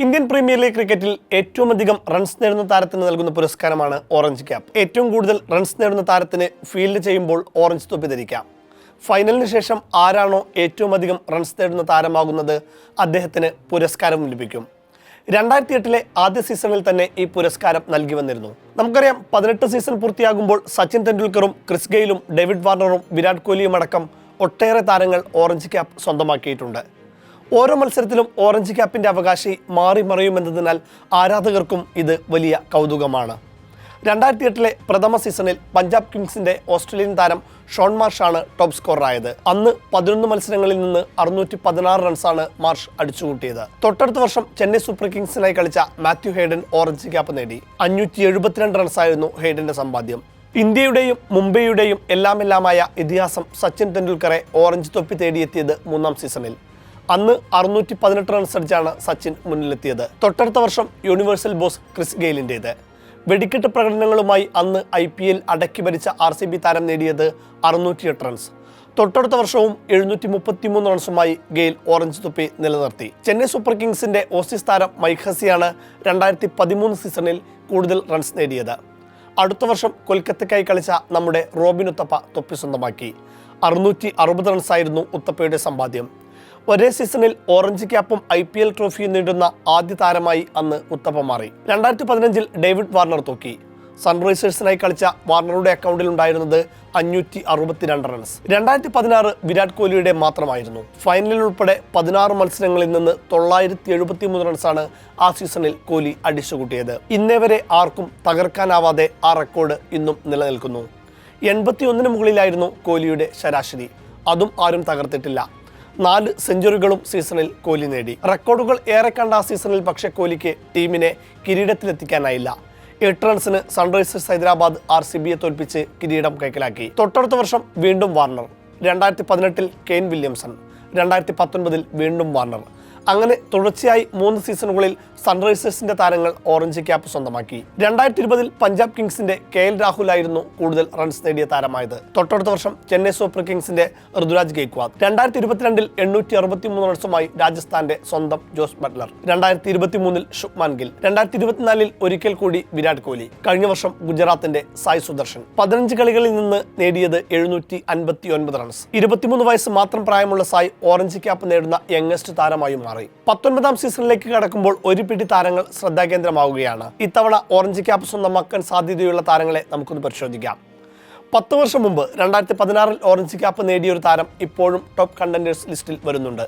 Indian premier league ക്രിക്കറ്റിൽ ഏറ്റവും അധികം റൺസ് നേടുന്ന താരത്തിന് നൽകുന്ന പുരസ്കാരമാണ് ഓറഞ്ച് ക്യാപ്പ്. ഏറ്റവും കൂടുതൽ റൺസ് നേടുന്ന താരത്തിന് ഫീൽഡ് ചെയ്യുമ്പോൾ ഓറഞ്ച് തൊപ്പി ധരിക്കാം. ഫൈനലിന് ശേഷം ആരാണോ ഏറ്റവും അധികം റൺസ് നേടുന്ന താരമാകുന്നത് അദ്ദേഹത്തിന് പുരസ്കാരം ലഭിക്കും. 2008 ആദ്യ സീസണിൽ തന്നെ ഈ പുരസ്കാരം നൽകി വന്നിരുന്നു. നമുക്കറിയാം, 18 സീസൺ പൂർത്തിയാകുമ്പോൾ സച്ചിൻ തെണ്ടുൽക്കറും ക്രിസ് ഗെയിലും ഡേവിഡ് വാർണറും വിരാട് കോഹ്ലിയും അടക്കം ഒട്ടേറെ താരങ്ങൾ ഓറഞ്ച് ക്യാപ്പ് സ്വന്തമാക്കിയിട്ടുണ്ട്. ഓരോ മത്സരത്തിലും ഓറഞ്ച് ക്യാപ്പിൻ്റെ അവകാശി മാറി മറിയുമെന്നതിനാൽ ആരാധകർക്കും ഇത് വലിയ കൗതുകമാണ്. 2008 പ്രഥമ സീസണിൽ പഞ്ചാബ് കിങ്സിന്റെ ഓസ്ട്രേലിയൻ താരം ഷോൺ മാർഷാണ് ടോപ്പ് സ്കോററായത്. അന്ന് 11 മത്സരങ്ങളിൽ നിന്ന് 616 റൺസാണ് മാർഷ് അടിച്ചുകൂട്ടിയത്. തൊട്ടടുത്ത വർഷം ചെന്നൈ സൂപ്പർ കിങ്സിനായി കളിച്ച മാത്യു ഹെയ്ഡൻ ഓറഞ്ച് ക്യാപ്പ് നേടി. 572 റൺസായിരുന്നു ഹെയ്ഡന്റെ സമ്പാദ്യം. ഇന്ത്യയുടെയും മുംബൈയുടെയും എല്ലാമായ ഇതിഹാസം സച്ചിൻ തെണ്ടുൽക്കറെ ഓറഞ്ച് തൊപ്പി തേടിയെത്തിയത് 3ാം സീസണിൽ. അന്ന് 618 റൺസ് അടിച്ചാണ് സച്ചിൻ മുന്നിലെത്തിയത്. തൊട്ടടുത്ത വർഷം യൂണിവേഴ്സൽ ബോസ് ക്രിസ് ഗെയിലിൻ്റേത്. വെടിക്കെട്ട് പ്രകടനങ്ങളുമായി അന്ന് IPL അടക്കി ഭരിച്ച RCB താരം നേടിയത് 608 റൺസ്. തൊട്ടടുത്ത വർഷവും 733 റൺസുമായി ഗെയിൽ ഓറഞ്ച് തൊപ്പി നിലനിർത്തി. ചെന്നൈ സൂപ്പർ കിങ്സിന്റെ ഓസീസ് താരം മൈക്ക് ഹസിയാണ് 2013 സീസണിൽ കൂടുതൽ റൺസ് നേടിയത്. അടുത്ത വർഷം കൊൽക്കത്തയ്ക്കായി കളിച്ച നമ്മുടെ റോബിൻ ഉത്തപ്പ തൊപ്പി സ്വന്തമാക്കി. 660 റൺസായിരുന്നു ഉത്തപ്പയുടെ സമ്പാദ്യം. ഒരേ സീസണിൽ ഓറഞ്ച് ക്യാപ്പും IPL ട്രോഫിയും നേടുന്ന ആദ്യ താരമായി അന്ന് ഉത്തപ്പ മാറി. 2015 ഡേവിഡ് വാർണർ തൂക്കി. സൺറൈസേഴ്സിനായി കളിച്ച വാർണറുടെ അക്കൗണ്ടിൽ ഉണ്ടായിരുന്നത് 562 റൺസ്. 2016 വിരാട് കോഹ്ലിയുടെ മാത്രമായിരുന്നു. ഫൈനലിൽ ഉൾപ്പെടെ 16 മത്സരങ്ങളിൽ നിന്ന് 973 റൺസാണ് ആ സീസണിൽ കോഹ്ലി അടിച്ചുകൂട്ടിയത്. ഇന്നേ വരെ ആർക്കും തകർക്കാനാവാതെ ആ റെക്കോർഡ് ഇന്നും നിലനിൽക്കുന്നു. 81 മുകളിലായിരുന്നു കോഹ്ലിയുടെ ശരാശരി. അതും ആരും തകർത്തിട്ടില്ല. 4 സെഞ്ചുറികളും സീസണിൽ കോഹ്ലി നേടി. റെക്കോർഡുകൾ ഏറെ കണ്ട ആ സീസണിൽ പക്ഷേ കോഹ്ലിക്ക് ടീമിനെ കിരീടത്തിലെത്തിക്കാനായില്ല. 8 റൺസിന് സൺറൈസേഴ്സ് ഹൈദരാബാദ് RCBയെ തോൽപ്പിച്ച് കിരീടം കൈക്കലാക്കി. തൊട്ടടുത്ത വർഷം വീണ്ടും വാർണർ. 2018 Kane Williamson. 2019 വീണ്ടും വാർണർ. അങ്ങനെ തുടർച്ചയായി 3 സീസണുകളിൽ സൺറൈസേഴ്സിന്റെ താരങ്ങൾ ഓറഞ്ച് ക്യാപ്പ് സ്വന്തമാക്കി. 2020 പഞ്ചാബ് കിങ്സിന്റെ KL രാഹുൽ ആയിരുന്നു കൂടുതൽ റൺസ് നേടിയ താരമായത്. തൊട്ടടുത്ത വർഷം ചെന്നൈ സൂപ്പർ കിങ്സിന്റെ ഋതുരാജ് ഗെയ്ക്വാദ്. 2022 863 റൺസുമായി രാജസ്ഥാന്റെ സ്വന്തം ജോസ് ബട്ട്ലർ. 2023 ശുഭ്മാൻ ഗിൽ. 2024 ഒരിക്കൽ കൂടി വിരാട് കോഹ്ലി. കഴിഞ്ഞ വർഷം ഗുജറാത്തിന്റെ സായ് സുദർശൻ. 15 കളികളിൽ നിന്ന് നേടിയത് 759 റൺസ്. 23 വയസ്സ് മാത്രം പ്രായമുള്ള സായ് ഓറഞ്ച് ക്യാപ്പ് നേടുന്ന യങ്ങസ്റ്റ് താരമായി മാറി. 19ാം സീസണിലേക്ക് കടക്കുമ്പോൾ ഒരു പിടി താരങ്ങൾ ശ്രദ്ധാകേന്ദ്രമാവുകയാണ്. ഇത്തവണ ഓറഞ്ച് ക്യാപ്പ് സ്വന്തമാക്കാൻ സാധ്യതയുള്ള താരങ്ങളെ നമുക്കൊന്ന് പരിശോധിക്കാം. 10 വർഷം മുമ്പ് 2016 ഓറഞ്ച് ക്യാപ്പ് നേടിയ ഒരു താരം ഇപ്പോഴും ടോപ്പ് കണ്ടന്റേഴ്സ് ലിസ്റ്റിൽ വരുന്നുണ്ട്.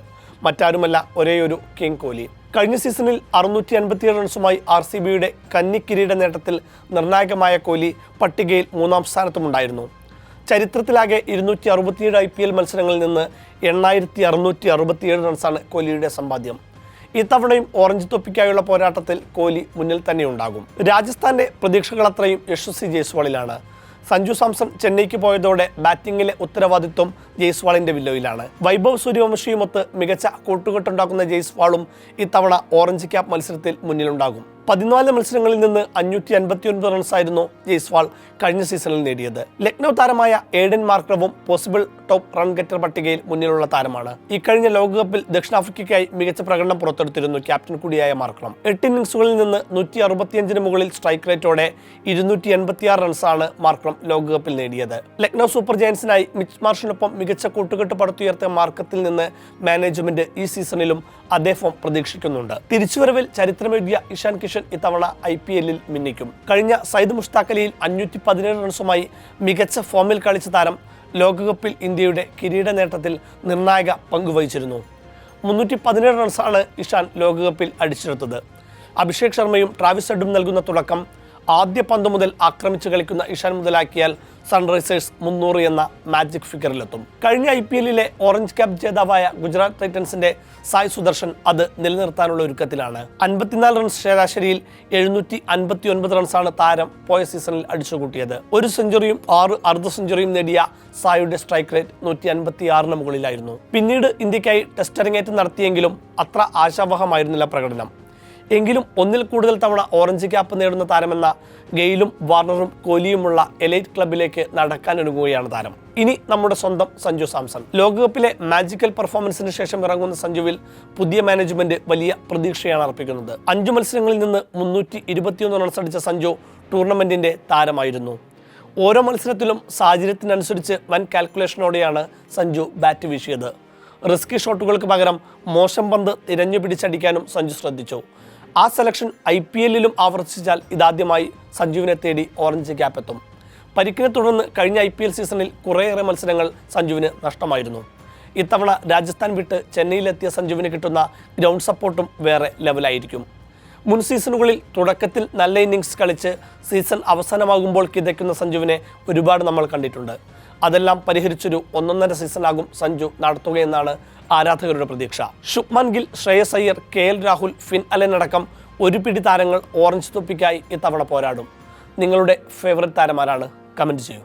മറ്റാരുമല്ല, ഒരേയൊരു കിങ് കോഹ്ലി. കഴിഞ്ഞ സീസണിൽ 657 റൺസുമായി RCBയുടെ കന്നി കിരീട നേട്ടത്തിൽ നിർണായകമായ കോഹ്ലി പട്ടികയിൽ 3ാം സ്ഥാനത്തുമുണ്ടായിരുന്നു. ചരിത്രത്തിലാകെ 267 IPL മത്സരങ്ങളിൽ നിന്ന് 8667 റൺസാണ് കോഹ്ലിയുടെ സമ്പാദ്യം. ഇത്തവണയും ഓറഞ്ച് തൊപ്പിക്കായുള്ള പോരാട്ടത്തിൽ കോഹ്ലി മുന്നിൽ തന്നെയുണ്ടാകും. രാജസ്ഥാന്റെ പ്രതീക്ഷകളത്രയും യശസ്വി ജയ്സ്വാളിലാണ്. സഞ്ജു സാംസൺ ചെന്നൈക്ക് പോയതോടെ ബാറ്റിംഗിലെ ഉത്തരവാദിത്വം ജയ്സ്വാളിന്റെ വില്ലോയിലാണ്. വൈഭവ് സൂര്യവംശിയുമൊത്ത് മികച്ച കൂട്ടുകെട്ടുണ്ടാക്കുന്ന ജയ്സ്വാളും ഇത്തവണ ഓറഞ്ച് ക്യാപ്പ് മത്സരത്തിൽ മുന്നിലുണ്ടാകും. 14 മത്സരങ്ങളിൽ നിന്ന് 559 റൺസായിരുന്നു ജയ്സ്വാൾ കഴിഞ്ഞ സീസണിൽ നേടിയത്. ലക്നൗ താരമായ ഏഡൻ മാർക്രവും പോസിബിൾ ടോപ്പ് റൺ ഗെറ്റർ പട്ടികയിൽ മുന്നിലുള്ള താരമാണ്. ഇക്കഴിഞ്ഞ ലോകകപ്പിൽ ദക്ഷിണാഫ്രിക്കയ്ക്കായി മികച്ച പ്രകടനം പുറത്തെടുത്തിരുന്നു ക്യാപ്റ്റൻ കൂടിയായ മാർക്രം. 8 ഇന്നിംഗ്സുകളിൽ നിന്ന് 165 മുകളിൽ സ്ട്രൈക്ക് റേറ്റോടെ 286 റൺസാണ് മാർക്രം ലോകകപ്പിൽ നേടിയത്. ലക്നൗ സൂപ്പർ ജയൻസിനായി മിച്ച് മാർഷിനൊപ്പം മികച്ച കൂട്ടുകെട്ട് പടുത്തുയർത്തിയ മാർക്കത്തിൽ നിന്ന് മാനേജ്മെന്റ് ഈ സീസണിലും അതേ ഫോം പ്രതീക്ഷിക്കുന്നുണ്ട്. തിരിച്ചുവരവിൽ ചരിത്രമെഴുതിയ ഇഷാൻ കിഷൻ ഇത്തവണ IPLൽ മിന്നിക്കും. കഴിഞ്ഞ സയ്യിദ് മുഷ്താഖ് അലിയിൽ 517 റൺസുമായി മികച്ച ഫോമിൽ കളിച്ച താരം ലോകകപ്പിൽ ഇന്ത്യയുടെ കിരീട നേട്ടത്തിൽ നിർണായക പങ്കുവഹിച്ചിരുന്നു. 317 റൺസാണ് ഇഷാൻ ലോകകപ്പിൽ അടിച്ചെടുത്തത്. അഭിഷേക് ശർമ്മയും ട്രാവിസ് ഹെഡും നൽകുന്ന തുടക്കം ആദ്യ പന്ത് മുതൽ ആക്രമിച്ച് കളിക്കുന്ന ഇഷാൻ മുതലാക്കിയാൽ സൺറൈസേഴ്സ് 300 എന്ന മാജിക് ഫിഗറിലെത്തും. കഴിഞ്ഞ IPLലെ ഓറഞ്ച് ക്യാപ്പ് ജേതാവായ ഗുജറാത്ത് ടൈറ്റൻസിന്റെ സായ് സുദർശൻ അത് നിലനിർത്താനുള്ള ഒരുക്കത്തിലാണ്. 54 റൺസ് ശരാശരിയിൽ 759 റൺസാണ് താരം പോയ സീസണിൽ അടിച്ചുകൂട്ടിയത്. 1 സെഞ്ചുറിയും 6 അർദ്ധ സെഞ്ചുറിയും നേടിയ സായുടെ സ്ട്രൈക്ക് റേറ്റ് 156 മുകളിലായിരുന്നു. പിന്നീട് ഇന്ത്യക്കായി ടെസ്റ്റ് അരങ്ങേറ്റം നടത്തിയെങ്കിലും അത്ര ആശാവഹമായിരുന്നില്ല പ്രകടനം. എങ്കിലും ഒന്നിൽ കൂടുതൽ തവണ ഓറഞ്ച് ക്യാപ്പ് നേടുന്ന താരമെന്ന ഗെയിലും വാർണറും കോഹ്ലിയുമുള്ള എലൈറ്റ് ക്ലബിലേക്ക് നടക്കാനൊരുങ്ങുകയാണ് താരം. ഇനി നമ്മുടെ സ്വന്തം സഞ്ജു സാംസൺ. ലോകകപ്പിലെ മാജിക്കൽ പെർഫോമൻസിന് ശേഷം ഇറങ്ങുന്ന സഞ്ജുവിൽ പുതിയ മാനേജ്മെന്റ് വലിയ പ്രതീക്ഷയാണ് അർപ്പിക്കുന്നത്. 5 മത്സരങ്ങളിൽ നിന്ന് 321 റൺസ് അടിച്ച സഞ്ജു ടൂർണമെന്റിന്റെ താരമായിരുന്നു. ഓരോ മത്സരത്തിലും സാഹചര്യത്തിനനുസരിച്ച് വൻ കാൽക്കുലേഷനോടെയാണ് സഞ്ജു ബാറ്റ് വീശിയത്. റിസ്കി ഷോട്ടുകൾക്ക് പകരം മോശം പന്ത് തിരഞ്ഞു പിടിച്ചടിക്കാനും സഞ്ജു ശ്രദ്ധിച്ചു. ആ സെലക്ഷൻ IPL-ലും ആവർത്തിച്ചാൽ ഇതാദ്യമായി സഞ്ജുവിനെ തേടി ഓറഞ്ച് ക്യാപ്പ് എത്തും. പരിക്കിനെ തുടർന്ന് കഴിഞ്ഞ IPL സീസണിൽ കുറേയേറെ മത്സരങ്ങൾ സഞ്ജുവിന് നഷ്ടമായിരുന്നു. ഇത്തവണ രാജസ്ഥാൻ വിട്ട് ചെന്നൈയിലെത്തിയ സഞ്ജുവിന് കിട്ടുന്ന ഗ്രൗണ്ട് സപ്പോർട്ടും വേറെ ലെവലായിരിക്കും. മുൻ സീസണുകളിൽ തുടക്കത്തിൽ നല്ല ഇന്നിങ്സ് കളിച്ച് സീസൺ അവസാനമാകുമ്പോൾ കിതയ്ക്കുന്ന സഞ്ജുവിനെ ഒരുപാട് നമ്മൾ കണ്ടിട്ടുണ്ട്. അതെല്ലാം പരിഹരിച്ചൊരു 1.5 സീസണാകും സഞ്ജു നടത്തുകയെന്നാണ് ആരാധകരുടെ പ്രതീക്ഷ. Shubman Gill, Shreyas Iyer, KL Rahul, Finn Allen അടക്കം ഒരു പിടി താരങ്ങൾ ഓറഞ്ച് തൊപ്പിക്കായി ഇത്തവണ പോരാടും. നിങ്ങളുടെ ഫേവറേറ്റ് താരമാരാണ്? കമൻറ്റ് ചെയ്യൂ.